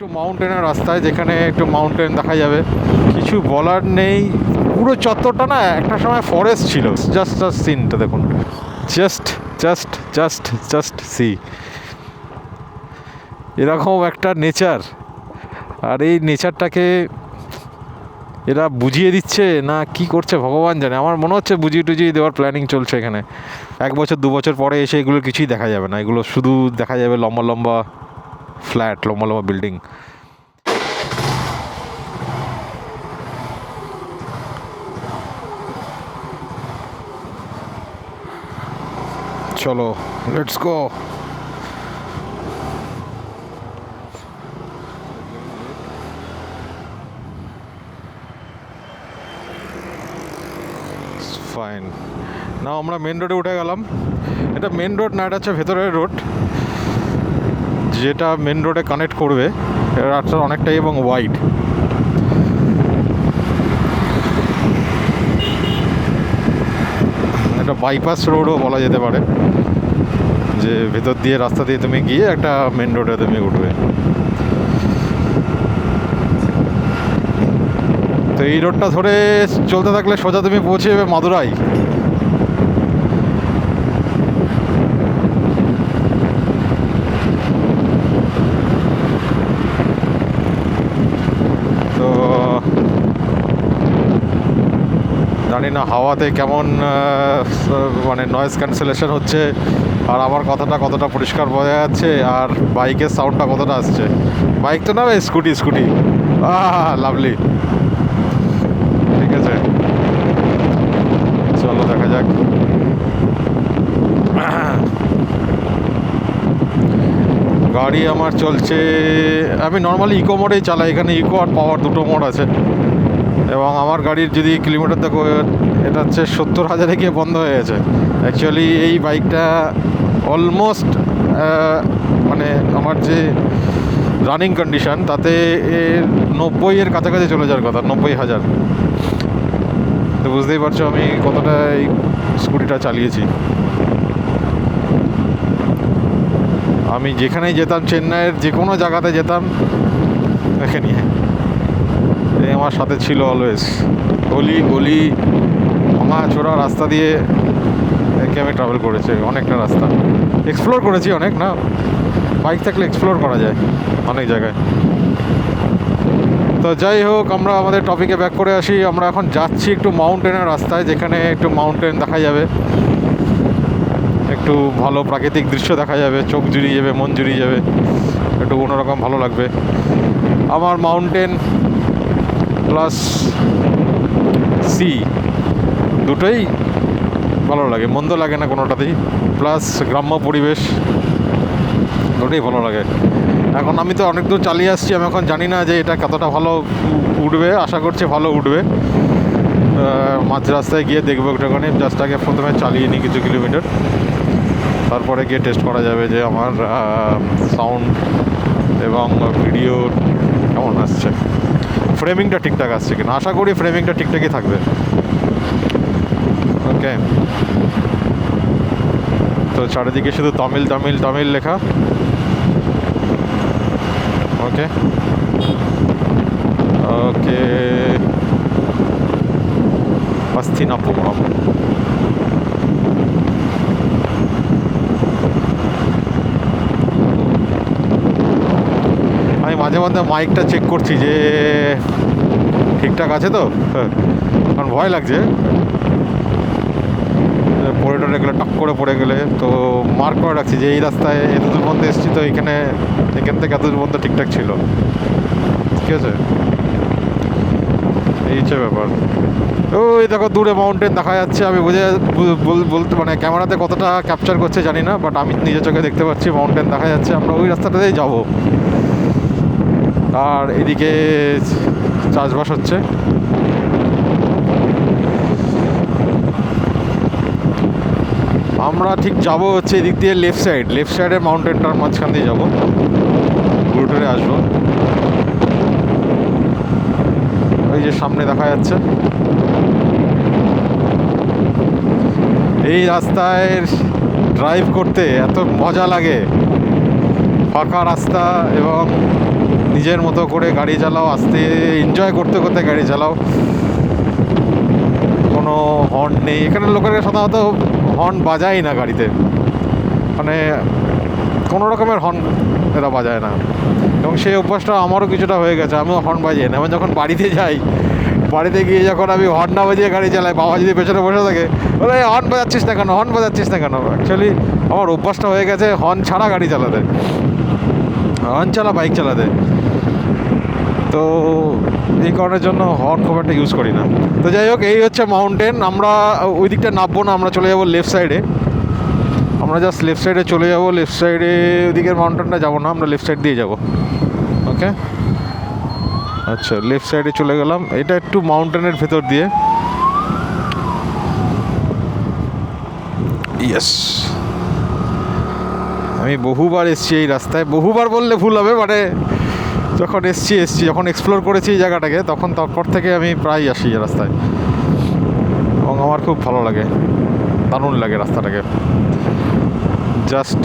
একটু মাউন্টেনের রাস্তায়, যেখানে একটু মাউন্টেন দেখা যাবে। কিছু বলার নেই, পুরো চত্বরটা না একটা সময় ফরেস্ট ছিল। জাস্ট জাস্ট সিনটা দেখুন, just just just just see, এরকম একটা নেচার। আর এই নেচারটাকে এরা বুঝিয়ে দিচ্ছে না কি করছে ভগবান জানে। আমার মনে হচ্ছে বুঝিয়ে টুজিয়ে দেওয়ার প্ল্যানিং চলছে এখানে। 1 বছর 2 বছর পরে এসে এগুলো কিছুই দেখা যাবে না, এগুলো শুধু দেখা যাবে লম্বা লম্বা ফ্ল্যাট, লম্বা লম্বা বিল্ডিং। চলো, লেটস গো। ফাইন, না আমরা মেন রোডে উঠে গেলাম। এটা মেন রোড না, এটা হচ্ছে ভেতরের রোড, যেটা মেন রোডে কানেক্ট করবে। রাস্তা অনেকটাই এবং ওয়াইড। এটা বাইপাস রোডও বলা যেতে পারে, যে ভেতর দিয়ে রাস্তা দিয়ে তুমি গিয়ে একটা মেন রোডে তুমি উঠবে। তো এই রোডটা ধরে চলতে থাকলে সোজা তুমি পৌঁছে যাবে মাদুরাই। তো জানি না হাওয়াতে কেমন মানে নয়েজ ক্যান্সেলেশন হচ্ছে, আর আমার কথাটা কতটা পরিষ্কার বোঝা যাচ্ছে, আর বাইকের সাউন্ডটা কতটা আসছে। বাইক তো না, স্কুটি স্কুটি। লাভলি, ঠিক আছে, চলো দেখা যাক। গাড়ি আমার চলছে, আমি নর্মালি ইকো মোডেই চালাই। এখানে ইকো আর পাওয়ার দুটো মোড আছে। এবং আমার গাড়ির যদি কিলোমিটার দেখো, এটা হচ্ছে 70,000-এ গিয়ে বন্ধ হয়ে গেছে। অ্যাকচুয়ালি এই বাইকটা অলমোস্ট মানে আমার যে রানিং কন্ডিশান, তাতে এর 90-এর কাছাকাছি চলে যাওয়ার কথা, 90,000। তো বুঝতেই পারছো আমি কতটা এই স্কুটিটা চালিয়েছি। আমি যেখানেই যেতাম, চেন্নাইয়ের যে কোনো জায়গাতে যেতাম, দেখে নিয়ে এই আমার সাথে ছিল অলওয়েজ। গলি গলি ভাঙা চোরা রাস্তা দিয়ে একে আমি ট্রাভেল করেছি, অনেকটা রাস্তা এক্সপ্লোর করেছি। অনেক না, বাইক থাকলে এক্সপ্লোর করা যায় অনেক জায়গায়। তো যাই হোক, আমরা আমাদের টপিকে ব্যাক করে আসি। আমরা এখন যাচ্ছি একটু মাউন্টেনের রাস্তায়, যেখানে একটু মাউন্টেন দেখা যাবে, একটু ভালো প্রাকৃতিক দৃশ্য দেখা যাবে, চোখ জুড়িয়ে যাবে, মন জুড়িয়ে যাবে, একটু অন্যরকম ভালো লাগবে। আমার মাউন্টেন প্লাস সি দুটোই ভালো লাগে, মন্দ লাগে না কোনোটাতেই। প্লাস গ্রাম্য পরিবেশ, দুটোই ভালো লাগে। এখন আমি তো অনেক দূর চালিয়ে আসছি, আমি এখন জানি না যে এটা কতটা ভালো উঠবে। আশা করছি ভালো উঠবে। মাঝ রাস্তায় গিয়ে দেখবো একটুখানি, জাস্ট আগে প্রথমে চালিয়ে নিই কিছু কিলোমিটার, তারপরে গিয়ে টেস্ট করা যাবে যে আমার সাউন্ড এবং ভিডিও কেমন আসছে, ফ্রেমিংটা ঠিকঠাক আসছে কিনা। আশা করি ফ্রেমিংটা ঠিকঠাকই থাকবে। ওকে, তো চারিদিকে শুধু তামিল তামিল তামিল লেখা। ওকে ওকে, হস্তিনাপুরম। আমি মাঝে মাঝে মাইকটা চেক করছি যে ঠিকঠাক আছে তো, কারণ ভয় লাগছে পড়ে টরে গেলে, টক করে পড়ে গেলে। তো মার্ক করে রাখছি যে এই রাস্তায় এতদূর পর্যন্ত এসেছি, তো এখান থেকে এতদূর পর্যন্ত ঠিকঠাক ছিল। ঠিক আছে, এই হচ্ছে ব্যাপার। ওই দেখো দূরে মাউন্টেন দেখা যাচ্ছে। আমি বলতে মানে ক্যামেরাতে কতটা ক্যাপচার করছে জানি না, বাট আমি নিজের চোখে দেখতে পাচ্ছি মাউন্টেন দেখা যাচ্ছে। আমরা ওই রাস্তাটাতেই যাব। আর এদিকে চাষবাস হচ্ছে। আমরা ঠিক যাব হচ্ছে এদিক দিয়ে লেফট সাইডের মাউন্টেনটার মাঝখান দিয়ে যাবো, ঘুরে আসবো। ওই যে সামনে দেখা যাচ্ছে। এই রাস্তায় ড্রাইভ করতে এত মজা লাগে, ফাঁকা রাস্তা এবং নিজের মতো করে গাড়ি চালাও, আস্তে এনজয় করতে করতে গাড়ি চালাও। কোনো হর্ন নেই এখানে, লোকেরা সাধারণত হর্ন বাজায় না গাড়িতে, মানে কোনো রকমের হর্ন এরা বাজায় না, এবং সেই অভ্যাসটা আমারও কিছুটা হয়ে গেছে। আমিও হর্ন বাজিয়ে না। আমি যখন বাড়িতে যাই, বাড়িতে গিয়ে যখন আমি হর্ন না বাজিয়ে গাড়ি চালাই, বাবা যদি পেছনে বসে থাকে, বলে হর্ন বাজাচ্ছিস না কেন, হর্ন বাজাচ্ছিস না কেন। অ্যাকচুয়ালি আমার অভ্যাসটা হয়ে গেছে হর্ন ছাড়া গাড়ি চালাতে, হর্ন ছাড়া বাইক চালাতে। তো এই কারণের জন্য হর্ন খুব একটা ইউজ করি না। তো যাই হোক, এই হচ্ছে মাউন্টেন। আমরা ওই দিকটা নামবো না, আমরা চলে যাবো লেফট সাইডে। আমরা জাস্ট লেফট সাইডে চলে যাবো। লেফট সাইডে ওইদিকের মাউন্টেনটা যাবো না, আমরা লেফট সাইড দিয়ে যাবো। ওকে, আচ্ছা, লেফট সাইডে চলে গেলাম। এটা একটু মাউন্টেনের ভেতর দিয়ে। ইয়েস, আমি বহুবার এসছি এই রাস্তায়। বহুবার বললে ভুল হবে, মানে যখন এসছি যখন এক্সপ্লোর করেছি এই জায়গাটাকে, তখন তারপর থেকে আমি প্রায় আসি এই রাস্তায়, এবং আমার খুব ভালো লাগে, দারুণ লাগে রাস্তাটাকে। জাস্ট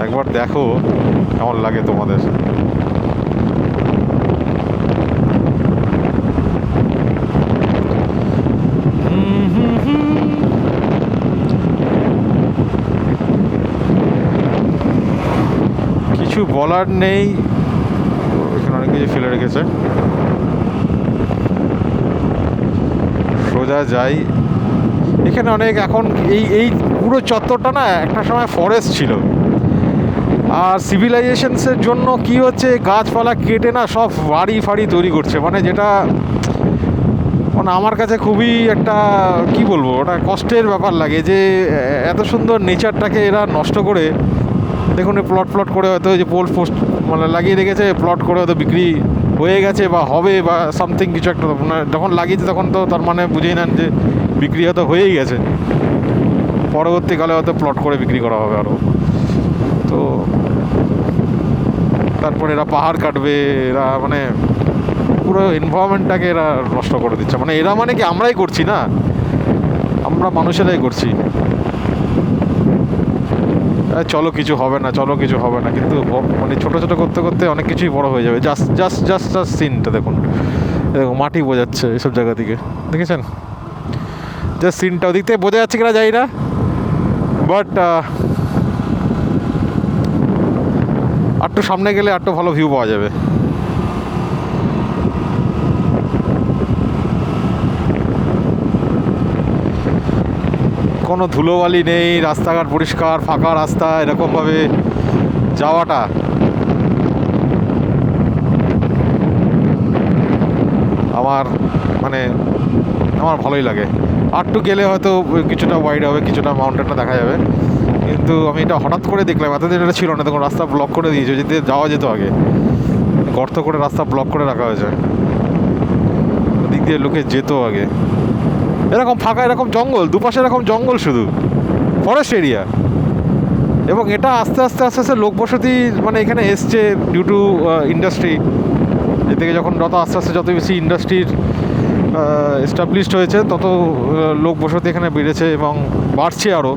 একবার দেখো কেমন লাগে তোমাদের। কিছু বলার নেই, এখানে অনেক কিছু ফেলে রেখেছে। সোজা যাই। এখানে অনেক এখন এই পুরো চত্বরটা না একটা সময় ফরেস্ট ছিল, আর সিভিলাইজেশনসের জন্য কি হচ্ছে, গাছপালা কেটে না সব বাড়ি ফাড়ি তৈরি করছে, মানে যেটা মানে আমার কাছে খুবই একটা কি বলবো, ওটা কষ্টের ব্যাপার লাগে যে এত সুন্দর নেচারটাকে এরা নষ্ট করে। দেখুন প্লট করে হয়তো ওই যে পোস্ট মানে লাগিয়ে রেখেছে, প্লট করে হয়তো বিক্রি হয়ে গেছে বা হবে বা সামথিং কিছু একটা, মানে যখন লাগিয়েছে তখন তো তার মানে বুঝেই নেন যে বিক্রি হয়তো হয়েই গেছে, পরবর্তীকালে হয়তো প্লট করে বিক্রি করা হবে আরও। তো তারপরে এরা পাহাড় কাটবে, এরা মানে পুরো এনভায়রনমেন্টটাকে এরা নষ্ট করে দিচ্ছে। মানে এরা মানে কি, আমরাই করছি না, আমরা মানুষেরাই করছি। চলো কিছু হবে না, চলো কিছু হবে না, কিন্তু মানে ছোটো ছোটো করতে করতে অনেক কিছুই বড় হয়ে যাবে। জাস্ট জাস্ট জাস্ট জাস্ট সিনটা দেখুন, দেখুন মাটি বোঝাচ্ছে এসব জায়গা থেকে, দেখেছেন? জাস্ট সিনটা ওদিক থেকে বোঝা যাচ্ছে কিনা যাই না, বাট আরটু সামনে গেলে আরটু ভালো ভিউ পাওয়া যাবে। কোনো ধুলোবালি নেই, রাস্তাঘাট পরিষ্কার, ফাঁকা রাস্তা, এরকমভাবে যাওয়াটা আমার মানে আমার ভালোই লাগে। আরটু গেলে হয়তো কিছুটা ওয়াইড হবে, কিছুটা মাউন্টেনটা দেখা যাবে, কিন্তু আমি এটা হঠাৎ করে দেখলাম, এতদিন এটা ছিল না। তখন রাস্তা ব্লক করে দিয়েছে, যেতে যাওয়া যেত আগে, গর্ত করে রাস্তা ব্লক করে রাখা হয়েছে, ওদিক দিয়ে লোকে যেত আগে। এরকম ফাঁকা, এরকম জঙ্গল, দুপাশে এরকম জঙ্গল, শুধু ফরেস্ট এরিয়া। এবং এটা আস্তে আস্তে আস্তে আস্তে লোক বসতি মানে এখানে এসছে ডিউ টু ইন্ডাস্ট্রি। এদিকে যখন আস্তে আস্তে যত বেশি ইন্ডাস্ট্রির এস্টাবলিশড হয়েছে, তত লোক বসতি এখানে বেড়েছে এবং বাড়ছে আরও।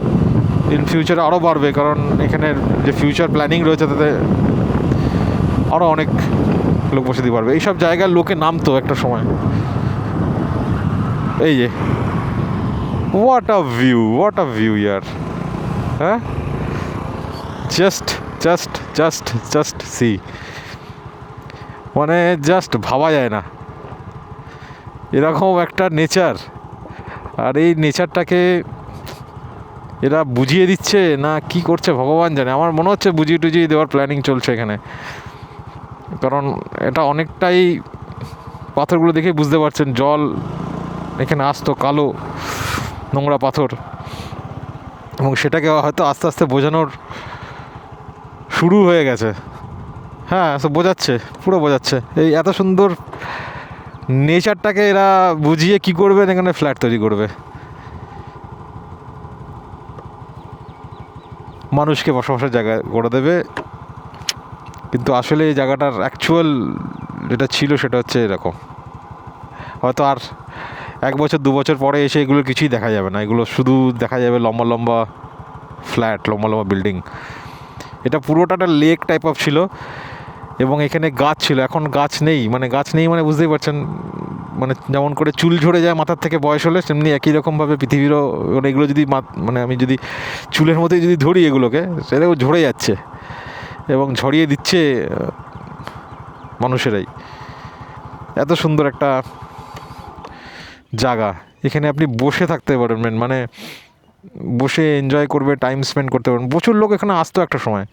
ইন ফিউচারে আরও বাড়বে, কারণ এখানের যে ফিউচার প্ল্যানিং রয়েছে তাতে আরও অনেক লোক বসতি বাড়বে। এইসব জায়গার লোকে নামতো একটা সময়। এই যে হোয়াট আ ভিউ ইয়ার, হ্যাঁ, জাস্ট সি, মানে জাস্ট ভাবা যায় না এরকম একটা নেচার। আর এই নেচারটাকে এরা বুঝিয়ে দিচ্ছে না কি করছে ভগবান জানে। আমার মনে হচ্ছে বুঝিয়ে টুজিয়ে দেওয়ার প্ল্যানিং চলছে এখানে, কারণ এটা অনেকটাই, পাথরগুলো দেখে বুঝতে পারছেন, জল এখানে আসতো, কালো নোংরা পাথর, এবং সেটাকে হয়তো আস্তে আস্তে বোঝানোর শুরু হয়ে গেছে। হ্যাঁ, সব বোঝাচ্ছে, পুরো বোঝাচ্ছে। এই এত সুন্দর নেচারটাকে এরা বুঝিয়ে কি করবেন, এখানে ফ্ল্যাট তৈরি করবে, মানুষকে বসবাসের জায়গা করে দেবে। কিন্তু আসলে এই জায়গাটার অ্যাকচুয়াল যেটা ছিল সেটা হচ্ছে এরকম। হয়তো আর 1 বছর 2 বছর পরে এসে এগুলো কিছুই দেখা যাবে না, এগুলো শুধু দেখা যাবে লম্বা লম্বা ফ্ল্যাট, লম্বা লম্বা বিল্ডিং। এটা পুরোটা একটা লেক টাইপ অফ ছিল এবং এখানে গাছ ছিল, এখন গাছ নেই। মানে গাছ নেই মানে বুঝতেই পারছেন, মানে যেমন করে চুল ঝরে যায় মাথার থেকে বয়স হলে, তেমনি একই রকমভাবে পৃথিবীরও মানে এগুলো যদি মানে আমি যদি চুলের মধ্যে যদি ধরি এগুলোকে, সেটাও ঝরে যাচ্ছে এবং ঝরিয়ে দিচ্ছে মানুষেরাই। এত সুন্দর একটা জায়গা, এখানে আপনি বসে থাকতে পারবেন, মানে বসে এনজয় করবে, টাইম স্পেন্ড করতে পারবেন। প্রচুর লোক এখানে আসতো একটা সময়,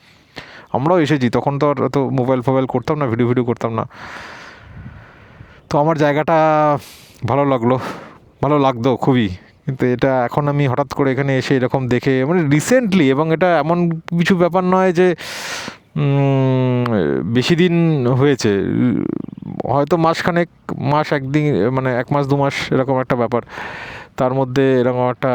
আমরাও এসেছি, তখন তো আর অত মোবাইল ফোবাইল করতাম না, ভিডিও করতাম না। তো আমার জায়গাটা ভালো লাগতো খুবই। কিন্তু এটা এখন আমি হঠাৎ করে এখানে এসে এরকম দেখে, মানে রিসেন্টলি, এবং এটা এমন কিছু ব্যাপার নয় যে বেশি দিন হয়েছে, হয়তো মাস একদিন, মানে 1 মাস 2 মাস এরকম একটা ব্যাপার, তার মধ্যে এরকম একটা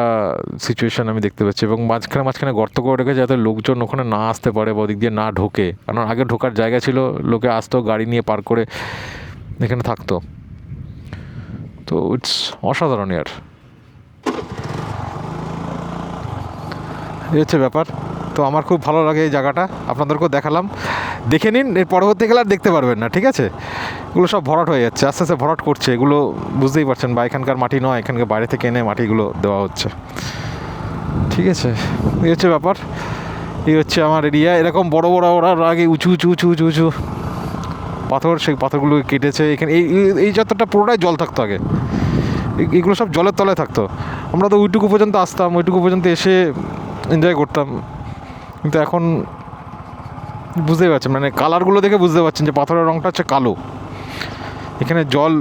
সিচুয়েশান আমি দেখতে পাচ্ছি। এবং মাঝখানে গর্ত করে রেখেছে যাতে লোকজন ওখানে না আসতে পারে বা ওদিক দিয়ে না ঢোকে, কারণ আগে ঢোকার জায়গা ছিল, লোকে আসতো গাড়ি নিয়ে পার্ক করে এখানে থাকতো। তো ইটস অসাধারণ ইয়ার, এই হচ্ছে ব্যাপার। তো আমার খুব ভালো লাগে এই জায়গাটা, আপনাদেরকেও দেখালাম, দেখে নিন। এর পরবর্তীকালে আর দেখতে পারবেন না, ঠিক আছে? এগুলো সব ভরাট হয়ে যাচ্ছে, আস্তে আস্তে ভরাট করছে এগুলো, বুঝতেই পারছেন। বা এখানকার মাটি নয়, এখানকার বাইরে থেকে এনে মাটিগুলো দেওয়া হচ্ছে, ঠিক আছে? এই হচ্ছে ব্যাপার, এই হচ্ছে আমার এরিয়া। এরকম বড় ওরা আগে উঁচু পাথর, সেই পাথরগুলো কেটেছে। এখানে এই যতটা পুরোটাই জল থাকতো আগে, এগুলো সব জলের তলায় থাকতো। আমরা তো ওইটুকু পর্যন্ত আসতাম, ওইটুকু পর্যন্ত এসে এনজয় করতাম। কিন্তু এখন বুঝতেই পারছেন, মানে কালারগুলো দেখে বুঝতে পারছেন যে পাথরের রঙটা হচ্ছে কালো, এখানে জল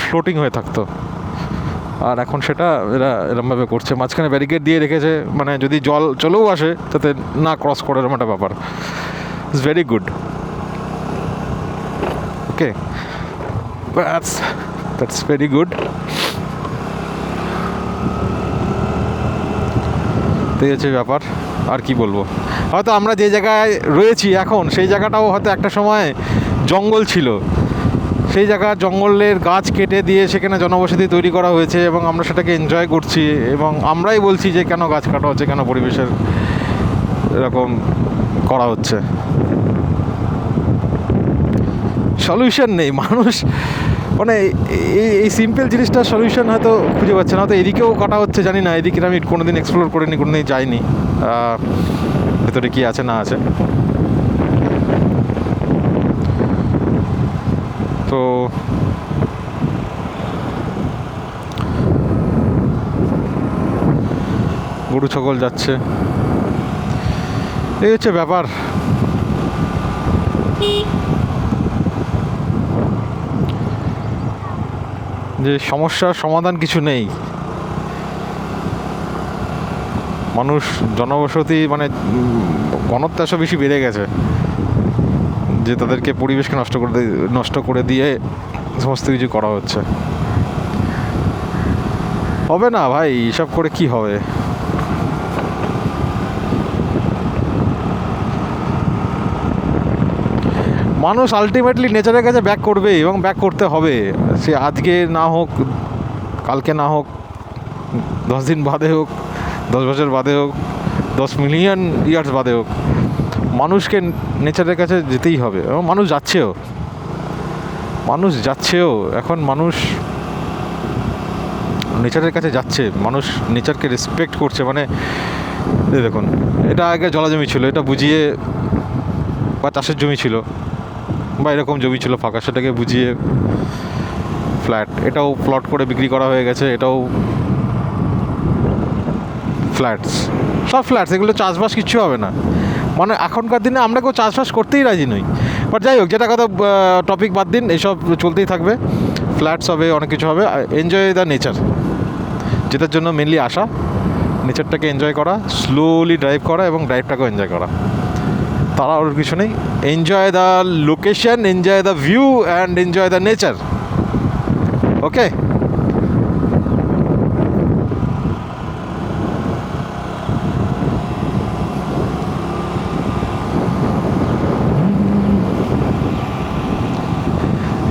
ফ্লোটিং হয়ে থাকতো। আর এখন সেটা এরমভাবে করছে, মাঝখানে ব্যারিকেড দিয়ে রেখেছে, মানে যদি জল চলেও আসে তাতে না ক্রস করে, এরকম একটা ব্যাপার। It's very good. Okay, that's very good. এই হচ্ছে ব্যাপার, আর কি বলবো। হয়তো আমরা যে জায়গায় রয়েছি এখন, সেই জায়গাটাও হয়তো একটা সময় জঙ্গল ছিল, সেই জায়গা জঙ্গলের গাছ কেটে দিয়ে সেখানে জনবসতি তৈরি করা হয়েছে এবং আমরা সেটাকে এনজয় করছি। এবং আমরাই বলছি যে কেন গাছ কাটা হচ্ছে, কেন পরিবেশের এরকম করা হচ্ছে। সলিউশন নেই, মানুষ মানে এই সিম্পল জিনিসটার সলিউশন হয়তো খুঁজে পাচ্ছে না। হয়তো এদিকেও কাটা হচ্ছে, জানি না, এদিকে আমি কোনোদিন এক্সপ্লোর করিনি, কোনোদিন যাইনি ভেতরে কী আছে না আছে। তো গরু ছাগল যাচ্ছে, এই হচ্ছে ব্যাপার। যে সমস্যার সমাধান কিছু নেই, মানুষ জনবসতি মানে ঘনত্ব এসব বেশি বেড়ে গেছে যে তাদেরকে পরিবেশকে নষ্ট করে দিয়ে সমস্ত কিছু করা হচ্ছে। হবে না ভাই, এসব করে কি হবে? মানুষ আলটিমেটলি নেচারের কাছে ব্যাক করবেই এবং ব্যাক করতে হবে। সে আজকে না হোক, কালকে না হোক, 10 দিন বাদে হোক, 10 বছর বাদে হোক, 10 মিলিয়ন ইয়ার্স বাদে হোক, মানুষকে নেচারের কাছে যেতেই হবে। এবং মানুষ যাচ্ছেও এখন, মানুষ নেচারের কাছে যাচ্ছে, মানুষ নেচারকে রেসপেক্ট করছে। মানে দেখুন, এটা আগে জলাজমি ছিল, এটা বুঝিয়ে, বা চাষের জমি ছিল, বা এরকম জমি ছিল ফাঁকা, সেটাকে বুঝিয়ে ফ্ল্যাট, এটাও প্লট করে বিক্রি করা হয়ে গেছে, এটাও সব ফ্ল্যাটস। এগুলো চাষবাস কিচ্ছু হবে না। মানে এখনকার দিনে আমরা কেউ চাষবাস করতেই রাজি নই। বাট যাই হোক, যেটা কথা, টপিক বাদ দিন, এসব চলতেই থাকবে। ফ্ল্যাটস হবে, অনেক কিছু হবে। এনজয় দ্য নেচার, যেটার জন্য মেনলি আসা, নেচারটাকে এনজয় করা, স্লোলি ড্রাইভ করা এবং ড্রাইভটাকেও এনজয় করা, তারা আর কিছু নেই। Enjoy the location, enjoy the view and enjoy the nature. Okay,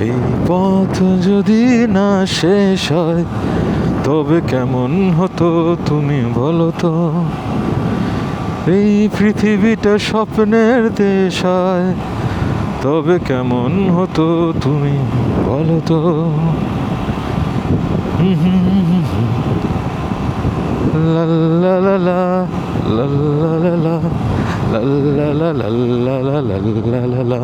এই পথ যদি না শেষ হয় তবে কেমন হতো তুমি বলো তো? এই পৃথিবীটা স্বপ্নের দেশ হয়, তবে কেমন হতো তুমি বলো তো। লা লা লা লা লা লা লা লা লা লা লা লা লা লা লা লা।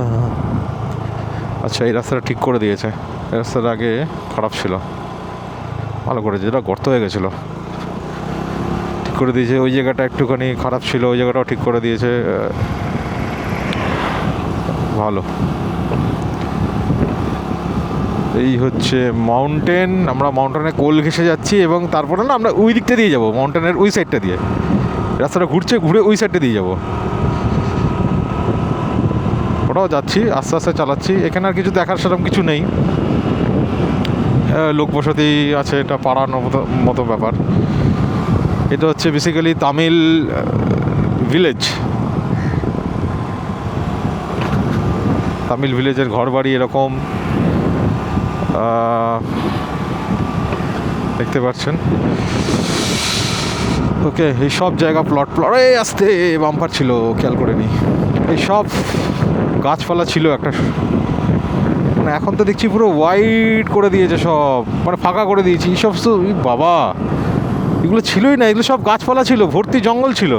আচ্ছা, এই রাস্তাটা ঠিক করে দিয়েছে। এই রাস্তাটা আগে খারাপ ছিল, ভালো করেছে, যেটা গর্ত হয়ে গেছিলো ঠিক করে দিয়েছে। ওই জায়গাটা একটুখানি খারাপ ছিল, ওই জায়গাটাও ঠিক করে দিয়েছে, ভালো। এই হচ্ছে মাউন্টেন, আমরা মাউন্টেনে কোল ঘেঁষে যাচ্ছি এবং তারপরে না আমরা ওই দিকটা দিয়ে যাবো, মাউন্টেনের ওই সাইডটা দিয়ে রাস্তাটা ঘুরছে, ঘুরে ওই সাইডটা দিয়ে যাবো। ওটাও যাচ্ছি, আস্তে আস্তে চালাচ্ছি। এখানে আর কিছু দেখার সেরকম কিছু নেই, লোক বসতি আছে, এটা পাড়ার মতো ব্যাপার। এটা হচ্ছে বেসিক্যালি তামিল ভিলেজ, তামিল ভিলেজের ঘর বাড়ি এরকম দেখতে পাচ্ছেন। ওকে, এই সব জায়গা প্লট আসতে বাম্পার ছিল, খেয়াল করে নি। এই সব গাছপালা ছিল একটা, মানে এখন তো দেখছি পুরো হোয়াইট করে দিয়েছে সব, মানে ফাঁকা করে দিয়েছি। এইসব তো বাবা, এগুলো ছিলই না, এগুলো সব গাছপালা ছিল, ভর্তি জঙ্গল ছিল।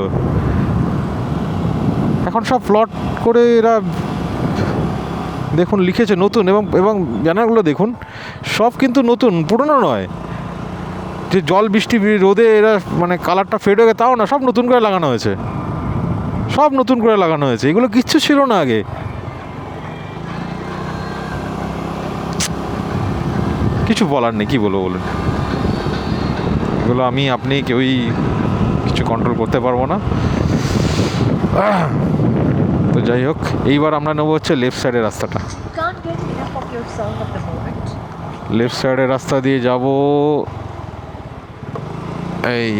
এখন সব প্লট করে এরা দেখুন লিখেছে নতুন, এবং এবং ব্যানারগুলো দেখুন সব কিন্তু নতুন, পুরনো নয়। যে জল বৃষ্টি রোদে এরা মানে কালারটা ফেড হয়ে গেছে তাও না, সব নতুন করে লাগানো হয়েছে, সব নতুন করে লাগানো হয়েছে। এগুলো কিচ্ছু ছিল না আগে। কিছু বলার নেই, কী বলবো বলুন। এগুলো আমি আপনি কেউই কিছু কন্ট্রোল করতে পারবো না। তো যাই হোক, এইবার আমরা নেবো হচ্ছে লেফট সাইডের রাস্তাটা। লেফট সাইডের রাস্তা দিয়ে যাব। এই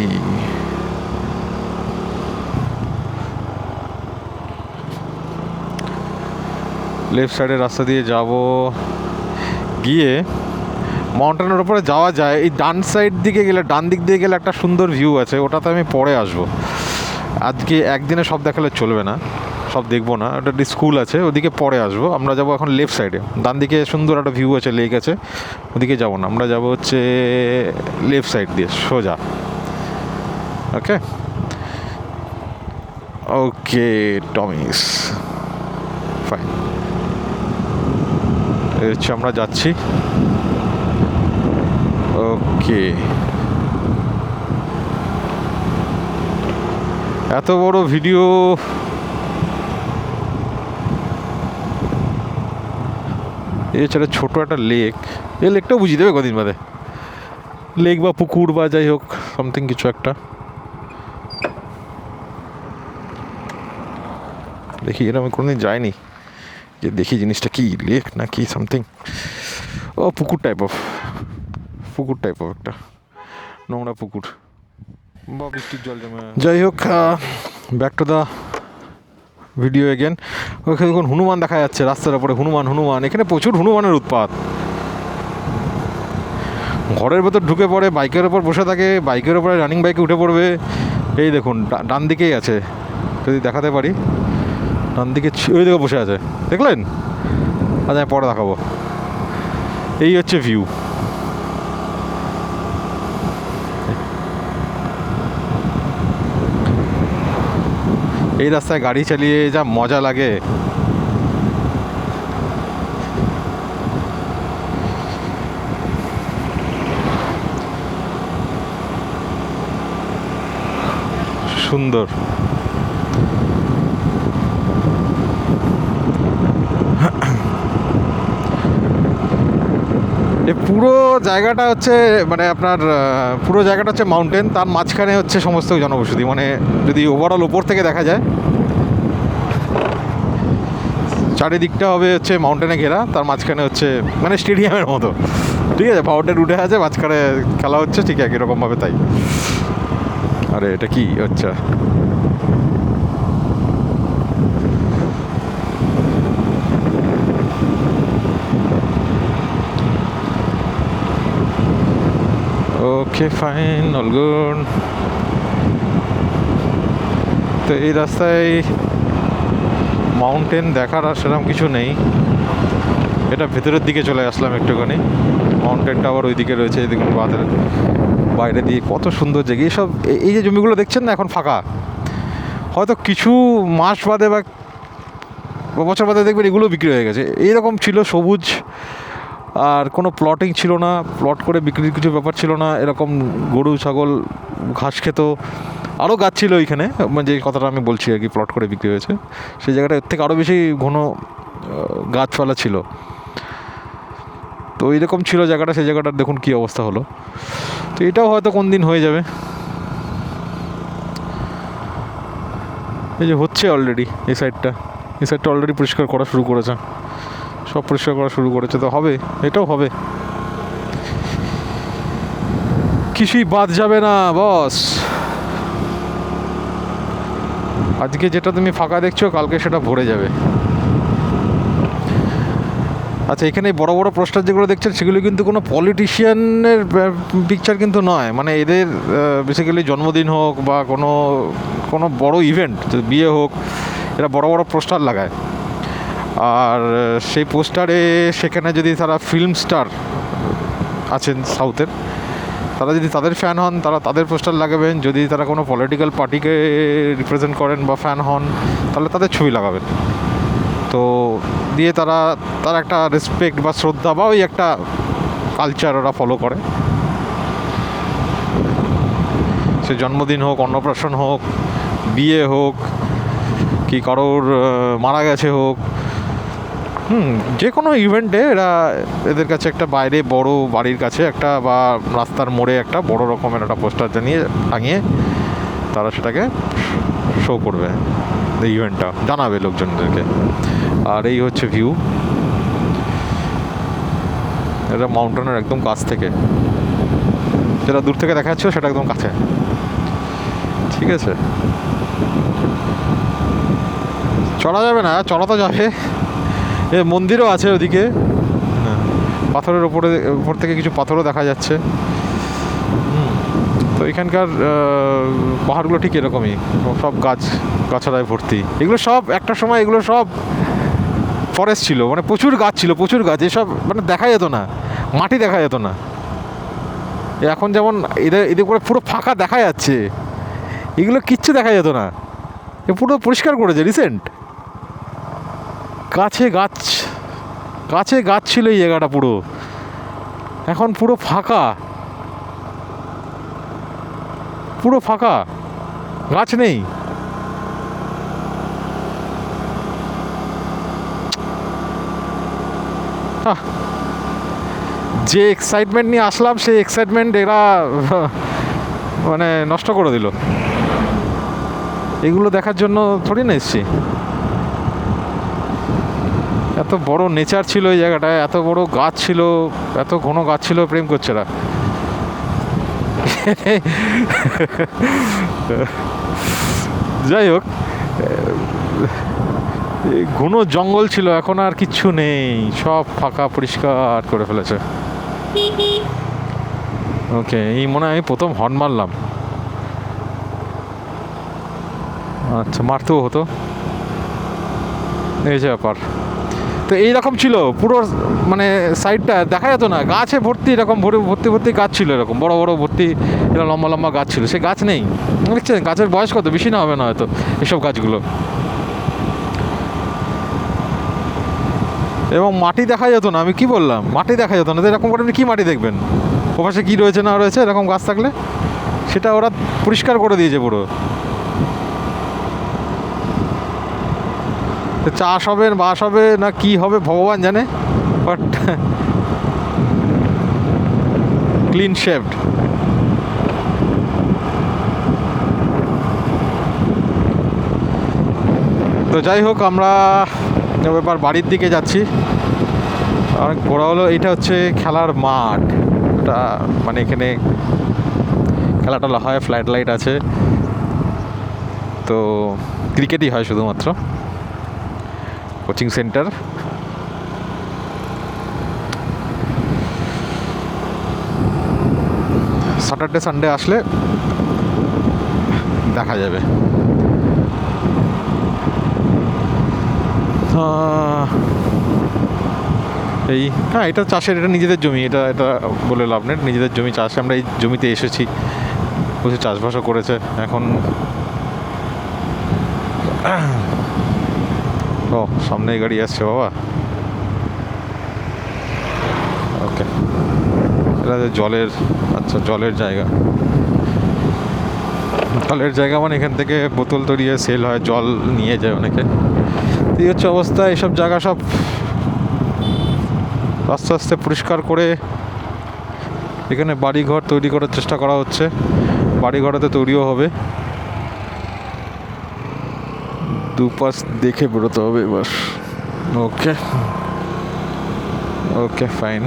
লেফট সাইডের রাস্তা দিয়ে যাব, গিয়ে মাউন্টেনের ওপরে যাওয়া যায়। এই ডান সাইড দিকে গেলে, ডান দিক দিয়ে গেলে একটা সুন্দর ভিউ আছে, ওটাতে আমি পরে আসবো। আজকে একদিনে সব দেখালে চলবে না, সব দেখবো না। ওটা স্কুল আছে, ওদিকে পরে আসবো। আমরা যাব এখন লেফট সাইডে, ডান দিকে সুন্দর একটা ভিউ আছে, লেক আছে, ওদিকে যাবো না। আমরা যাব হচ্ছে লেফট সাইড দিয়ে সোজা। ওকে ওকে টমিস, ফাইন। এই হচ্ছে আমরা যাচ্ছি। ওকে, এত বড় ভিডিও এছাড়া ছোটো একটা লেক, এই লেকটাও বুঝিয়ে দেবে কদিন বাদে, লেক বা পুকুর বা যাই হোক সামথিং কিছু একটা। দেখি, এটা আমি কোনোদিন যাইনি, যে দেখি জিনিসটা কি লেক না কি সামথিং। ও পুকুর টাইপ অফ একটা নোংরা পুকুর বা বৃষ্টির জল জমে। যাই হোক, back to the video again. ওখানে দেখুন হনুমান দেখা যাচ্ছে রাস্তার ওপরে, হনুমান। এখানে প্রচুর হনুমানের উৎপাত। ঘরের ভেতর ঢুকে পড়ে, বাইকের ওপর বসে থাকে, বাইকের ওপরে রানিং বাইকে উঠে পড়বে। এই দেখুন ডান দিকেই আছে, যদি দেখাতে পারি, ডান দিকে ওই দিকে বসে আছে, দেখলেন? আচ্ছা, আমি পরে দেখাবো। এই হচ্ছে ভিউ। এই রাস্তায় গাড়ি চালিয়ে যা মজা লাগে। সুন্দর। পুরো জায়গাটা হচ্ছে মানে আপনার পুরো জায়গাটা হচ্ছে মাউন্টেন, তার মাঝখানে হচ্ছে সমস্ত জনবসতি। মানে যদি ওভারঅল ওপর থেকে দেখা যায়, চারিদিকটা হবে হচ্ছে মাউন্টেনে ঘেরা, তার মাঝখানে হচ্ছে মানে স্টেডিয়ামের মতো, ঠিক আছে? ফাউন্টেন উঠে আছে, মাঝখানে খেলা হচ্ছে, ঠিক একই রকমভাবে তাই। আরে এটা কি আচ্ছা, ওকে ফাইন, অল গুড। তো এই রাস্তায় মাউন্টেন দেখার আর সেরকম কিছু নেই। এটা ভেতরের দিকে চলে আসলাম একটুখানি। মাউন্টেনটা আবার ওই দিকে রয়েছে, এই দেখুন বাঁধের বাইরে দিয়ে কত সুন্দর জায়গা। এইসব এই যে জমিগুলো দেখছেন না এখন ফাঁকা, হয়তো কিছু মাস বাদে বা বছর বাদে দেখবেন এগুলো বিক্রি হয়ে গেছে। এইরকম ছিল সবুজ, আর কোনো প্লটিং ছিল না, প্লট করে বিক্রির কিছু ব্যাপার ছিল না। এরকম গরু ছাগল ঘাস খেত, আরও গাছ ছিল ওইখানে, যে কথাটা আমি বলছি আর কি, প্লট করে বিক্রি হয়েছে সেই জায়গাটা, এর থেকে আরও বেশি ঘন গাছপালা ছিল। তো এইরকম ছিল জায়গাটা, সেই জায়গাটার দেখুন কী অবস্থা হলো। তো এটাও হয়তো কোন দিন হয়ে যাবে। এই যে হচ্ছে অলরেডি, এই সাইডটা অলরেডি পরিষ্কার করা শুরু করেছে, সব পরিষ্কার করা শুরু করেছে। তো হবে, এটাও হবে, কিছুই বাদ যাবে না বস। আজকে যেটা তুমি ফাঁকা দেখছো, কালকে সেটা ভরে যাবে। আচ্ছা, এখানে বড় বড় পোস্টার যেগুলো দেখছেন, সেগুলো কিন্তু কোনো পলিটিশিয়ানের পিকচার কিন্তু নয়। মানে এদের বেসিক্যালি জন্মদিন হোক বা কোনো বড় ইভেন্ট, বিয়ে হোক, এরা বড় বড় পোস্টার লাগায়। আর সেই পোস্টারে সেখানে যদি তারা ফিল্ম স্টার আছেন সাউথের, তারা যদি তাদের ফ্যান হন, তারা তাদের পোস্টার লাগাবেন। যদি তারা কোনো পলিটিক্যাল পার্টিকে রিপ্রেজেন্ট করেন বা ফ্যান হন, তাহলে তাদের ছবি লাগাবেন। তো দিয়ে তারা একটা রেসপেক্ট বা শ্রদ্ধা বা ওই একটা কালচার ওরা ফলো করে। সে জন্মদিন হোক, অন্নপ্রাশন হোক, বিয়ে হোক, কি কারোর মারা গেছে হোক, যে কোনো ইভেন্টে এদের কাছে একটা বাইরে বড় বাড়ির কাছে একটা বা রাস্তার মোড়ে একটা বড় রকমের একটা পোস্টার টাঙিয়ে তারা সেটাকে শো করবে, এই ইভেন্টটা জানাবে লোকজনদেরকে। আর এই হচ্ছে ভিউ, এটা মাউন্টেনের একদম কাছ থেকে, যেটা দূর থেকে দেখা যাচ্ছে সেটা একদম কাছে। ঠিক আছে, চড়া যাবে না, চড়া তো যাবে। মন্দিরও আছে ওদিকে, পাথরের উপর থেকে কিছু পাথরও দেখা যাচ্ছে। তো এখানকার পাহাড়গুলো ঠিক এরকমই, সব গাছাড়ায় ভর্তি। এগুলো সব একটা সময় এগুলো সব ফরেস্ট ছিল, মানে প্রচুর গাছ ছিল, প্রচুর গাছ। এসব মানে দেখা যেত না, মাটি দেখা যেত না। এখন যেমন এদের করে পুরো ফাঁকা দেখা যাচ্ছে, এগুলো কিচ্ছু দেখা যেত না। এ পুরো পরিষ্কার করেছে রিসেন্ট। গাছে গাছ ছিল এই জায়গাটা পুরো, এখন পুরো ফাঁকা, পুরো ফাঁকা, গাছ নেই। যে এক্সাইটমেন্ট নিয়ে আসলাম, সেই এক্সাইটমেন্ট এরা মানে নষ্ট করে দিল। এগুলো দেখার জন্য থোড়ি না এসছি। এত বড় নেচার ছিল এই জায়গাটায়, এত বড় গাছ ছিল, এত ঘন গাছ ছিল, প্রেম করছে এরা। যাই হোক, ঘন জঙ্গল ছিল, এখন আর কিচ্ছু নেই, সব ফাঁকা, পরিষ্কার করে ফেলেছে। ওকে, এই মনে হয় আমি প্রথম হর্ন মারলাম। আচ্ছা, মারতেও হতো, এই যে ব্যাপার। তো এইরকম ছিল পুরো, মানে সাইডটা দেখা যেত না, গাছে ভর্তি, এরকম ভর্তি গাছ ছিল, এরকম বড় বড় ভর্তি, এরকম লম্বা লম্বা গাছ ছিল। সে গাছ নেই, দেখছেন গাছের বয়স কত, বেশি না হবে না হয়তো এসব গাছগুলো। এবং মাটি দেখা যেত না, আমি কি বললাম, মাটি দেখা যেত না। তো এরকম করে আপনি কী মাটি দেখবেন, ওপাশে কী রয়েছে না রয়েছে, এরকম গাছ থাকলে সেটা ওরা পরিষ্কার করে দিয়েছে পুরো। চাষ হবে, বাস হবে না কি হবে ভগবান জানে, বাট ক্লিন শেভড। তো যাই হোক, আমরা এবার বাড়ির দিকে যাচ্ছি। আর ঘোরা হলো, এটা হচ্ছে খেলার মাঠ, এটা মানে এখানে খেলাটা হয়, ফ্ল্যাট লাইট আছে, তো ক্রিকেটই হয় শুধুমাত্র, কোচিং সেন্টার। স্যাটারডে সানডে আসলে দেখা যাবে। এই হ্যাঁ, এটা চাষের, এটা নিজেদের জমি, এটা এটা বলে লাভ নেই, নিজেদের জমি চাষ। আমরা এই জমিতে এসেছি, প্রচুর চাষবাসও করেছে। এখন ও সামনে গাড়ি আসছে বাবা। ওকে, এটা জলের, আচ্ছা জলের জায়গা। জলের জায়গা মানে এখান থেকে বোতল তৈরিয়ে সেল হয়, জল নিয়ে যায় অনেকে। এই হচ্ছে অবস্থা। এইসব জায়গা সব আস্তে আস্তে পরিষ্কার করে এখানে বাড়িঘর তৈরি করার চেষ্টা করা হচ্ছে। বাড়িঘরেতে তৈরিও হবে, দুপাশ দেখে বেরোতে হবে এবার। Okay okay fine.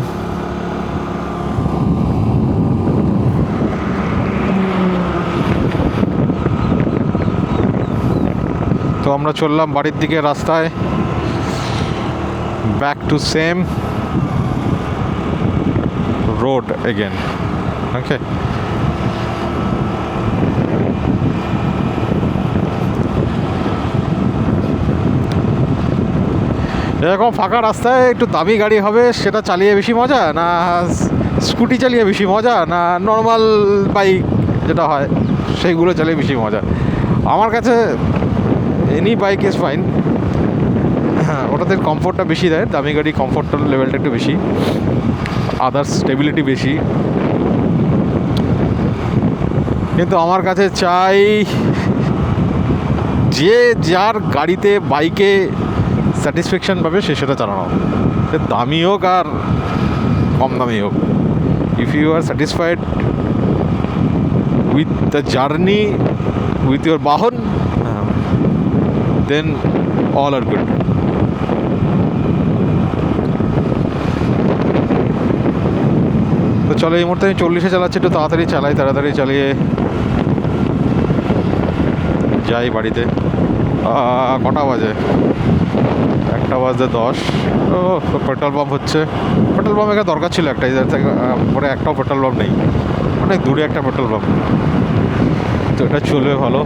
তো আমরা চললাম বাড়ির দিকে রাস্তায়, back to same road again. Okay, এরকম ফাঁকা রাস্তায় একটু দামি গাড়ি হবে, সেটা চালিয়ে বেশি মজা, না স্কুটি চালিয়ে বেশি মজা, না নর্মাল বাইক যেটা হয় সেইগুলো চালিয়ে বেশি মজা? আমার কাছে এনি বাইক ইজ ফাইন। হ্যাঁ, ওটাতে কমফোর্টটা বেশি দেয়, দামি গাড়ি কমফোর্টের লেভেলটা একটু বেশি, আদার্স স্টেবিলিটি বেশি। কিন্তু আমার কাছে চাই যে যার গাড়িতে, বাইকে স্যাটিসফ্যাকশান পাবে সে সেটা চালানো, সে দামি হোক আর কম দামি হোক। If you are satisfied with the journey, with your বাহন, দেন অল আর গুড। তো চলো, এই মুহূর্তে আমি 40-এ চালাচ্ছি, একটু তাড়াতাড়ি চালাই, তাড়াতাড়ি চালিয়ে যাই বাড়িতে। কটা বাজে? 1:10। ও পেট্রোল পাম্প হচ্ছে। পেট্রোল পাম্প এখানে দরকার ছিল একটা, ইধার থেকে পরে একটাও পেট্রোল পাম্প নেই, অনেক দূরে একটা পেট্রোল পাম্প। তো এটা চলবে ভালো।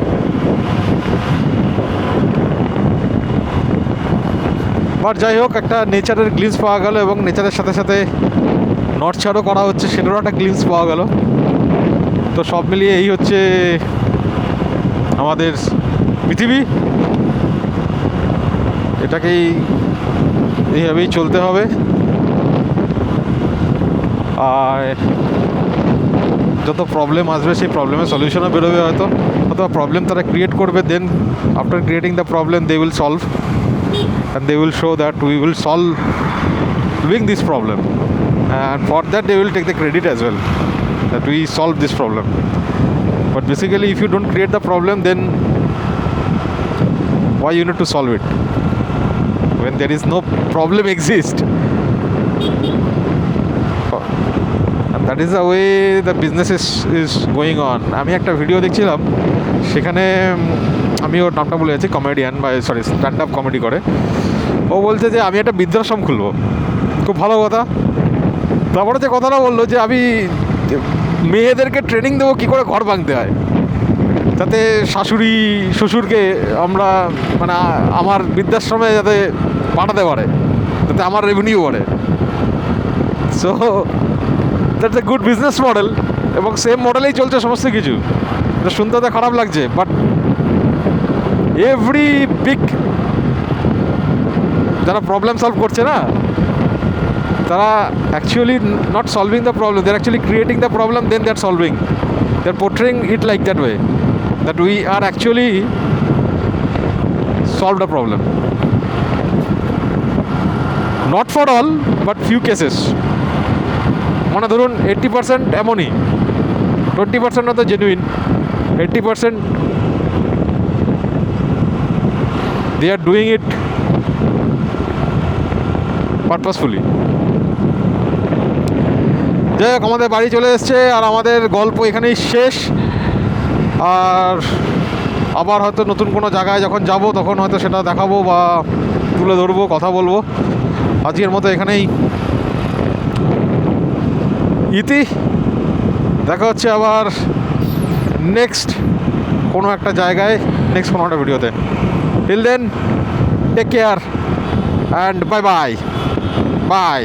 বাট যাই হোক, একটা নেচারের গ্লিমস পাওয়া গেল, এবং নেচারের সাথে সাথে নড়ছাড়ও করা হচ্ছে, সেটারও একটা গ্লিমস পাওয়া গেল। তো সব মিলিয়ে এই হচ্ছে আমাদের পৃথিবী। এটাকেই এইভাবেই চলতে হবে। আর যত প্রবলেম আসবে, সেই প্রবলেমের সলিউশনও বেরোবে হয়তো, অথবা প্রবলেম তারা ক্রিয়েট করবে, then after creating the problem they will solve, and they will show that we will solving this problem, and for that they will take the credit as well, that we solved this problem. But basically, if you don't create the problem, then why you need to solve it when there is no problem exist? And that is the way the business is going on. আমি একটা video দেখছিলাম, সেখানে আমি ওর নামটা বলে যাচ্ছি, comedian বা sorry stand up comedy করে। ও বলছে যে আমি একটা বৃদ্ধাশ্রম খুলবো। খুব ভালো কথা। তারপরে যে কথাটা বললো যে আমি মেয়েদেরকে ট্রেনিং দেবো কী করে ঘর ভাঙতে হয়, যাতে শাশুড়ি শ্বশুরকে আমরা মানে আমার বৃদ্ধাশ্রমে যাতে পাঠাতে পারে, যাতে আমার রেভিনিউ বাড়ে। So that's a good business model, এবং সেম মডেলেই চলছে সমস্ত কিছু। এটা শুনতে তো খারাপ লাগছে, বাট এভরি বিগ যারা প্রবলেম সলভ করছে না, তারা actually not solving the problem, they are actually creating the problem, then they are solving, they are portraying it like that way, that we are actually solve the problem. Not for all, but few cases. মানে ধরুন 80% এমনই, 20% হয়তো genuine, 80% they are doing it purposefully. যাই হোক, আমাদের বাড়ি চলে এসছে, আর আমাদের গল্প এখানেই শেষ। আর আবার হয়তো নতুন কোনো জায়গায় যখন যাব, তখন হয়তো সেটা দেখাবো বা তুলে ধরবো, কথা বলবো। আজকের মতো এখানেই ইতি। দেখা হচ্ছে আবার নেক্সট কোনো একটা জায়গায়, নেক্সট কোনো একটা ভিডিওতে। Till then, take care. And bye bye by.